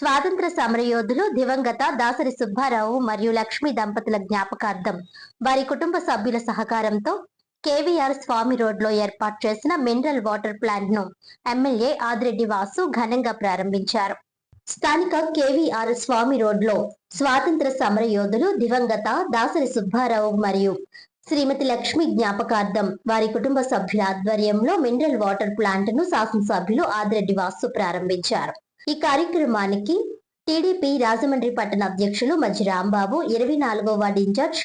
స్వాతంత్ర సమరయోధులు దివంగత దాసరి సుబ్బారావు మరియు లక్ష్మీ దంపతుల జ్ఞాపకార్థం వారి కుటుంబ సభ్యుల సహకారంతో కేవీఆర్ స్వామి రోడ్లో ఏర్పాటు చేసిన మినరల్ వాటర్ ప్లాంట్ ను ఎమ్మెల్యే ఆదిరెడ్డి వాసు ఘనంగా ప్రారంభించారు. స్థానిక కేవీఆర్ స్వామి రోడ్లో స్వాతంత్ర సమరయోధులు దివంగత దాసరి సుబ్బారావు మరియు శ్రీమతి లక్ష్మి జ్ఞాపకార్థం వారి కుటుంబ సభ్యుల ఆధ్వర్యంలో మినరల్ వాటర్ ప్లాంట్ ను శాసనసభ్యులు ఆదిరెడ్డి వాసు ప్రారంభించారు. ఈ కార్యక్రమానికి టీడీపీ రాజమండ్రి పట్టణ అధ్యక్షులు మజ్జి రాంబాబు, 24వ వార్డు ఇన్ఛార్జ్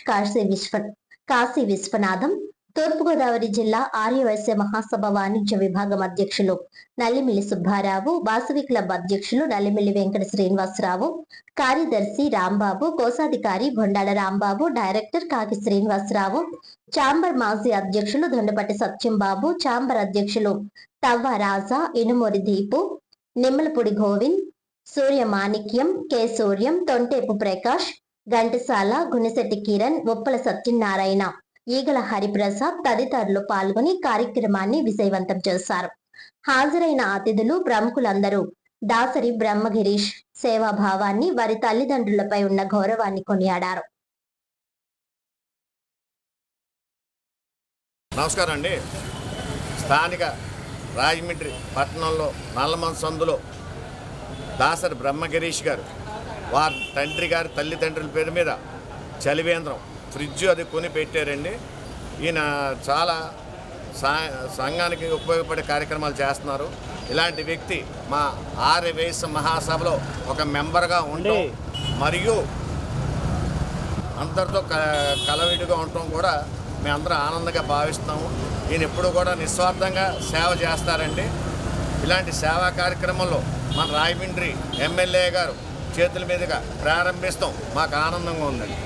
కాశీ విశ్వనాథం, తూర్పుగోదావరి జిల్లా ఆర్యవైశ్య మహాసభ వాణిజ్య విభాగం అధ్యక్షులు నల్లిమిల్లి సుబ్బారావు, వాసవి క్లబ్ అధ్యక్షులు నల్లిమిల్లి వెంకట శ్రీనివాసరావు, కార్యదర్శి రాంబాబు, కోశాధికారి బొండాల రాంబాబు, డైరెక్టర్ కాకి శ్రీనివాసరావు, ఛాంబర్ మాజీ అధ్యక్షులు దొండపట్టి సత్యంబాబు, ఛాంబర్ అధ్యక్షులు తవ్వ రాజా, ఇనుమూరి దీపు, నిమ్మలపూడి గోవింద్, సూర్య మాణిక్యం, కె సూర్యం, తొంటేపు ప్రకాష్, ఘంటసాల, గునిశెట్టి కిరణ్, ఉప్పల సత్యనారాయణ, ఈగల హరిప్రసాద్ తదితరులు పాల్గొని కార్యక్రమాన్ని విజయవంతం చేశారు. హాజరైన అతిథులు, ప్రముఖులందరూ దాసరి బ్రహ్మగిరీష్ సేవాభావాన్ని, వారి తల్లిదండ్రులపై ఉన్న గౌరవాన్ని కొనియాడారు. నమస్కారం అండి. స్థానిక రాజమండ్రి పట్టణంలో నల్లమన్ సందులో దాసరి బ్రహ్మగిరీష్ గారు వారి తండ్రి గారి తల్లిదండ్రుల పేరు మీద చలివేంద్రం ఫ్రిడ్జ్ అది కొని పెట్టారండి. ఈయన చాలా సంఘానికి ఉపయోగపడే కార్యక్రమాలు చేస్తున్నారు. ఇలాంటి వ్యక్తి మా ఆర్యవైశ్య మహాసభలో ఒక మెంబర్గా ఉండడం మరియు అందరితో కలవిడిగా ఉండటం కూడా మేమందరం ఆనందంగా భావిస్తాము. ఈయన ఎప్పుడు కూడా నిస్వార్థంగా సేవ చేస్తారండి. ఇలాంటి సేవా కార్యక్రమంలో మన రాజమండ్రి ఎమ్మెల్యే గారు చేతుల మీదుగా ప్రారంభిస్తాం. మాకు ఆనందంగా ఉందండి.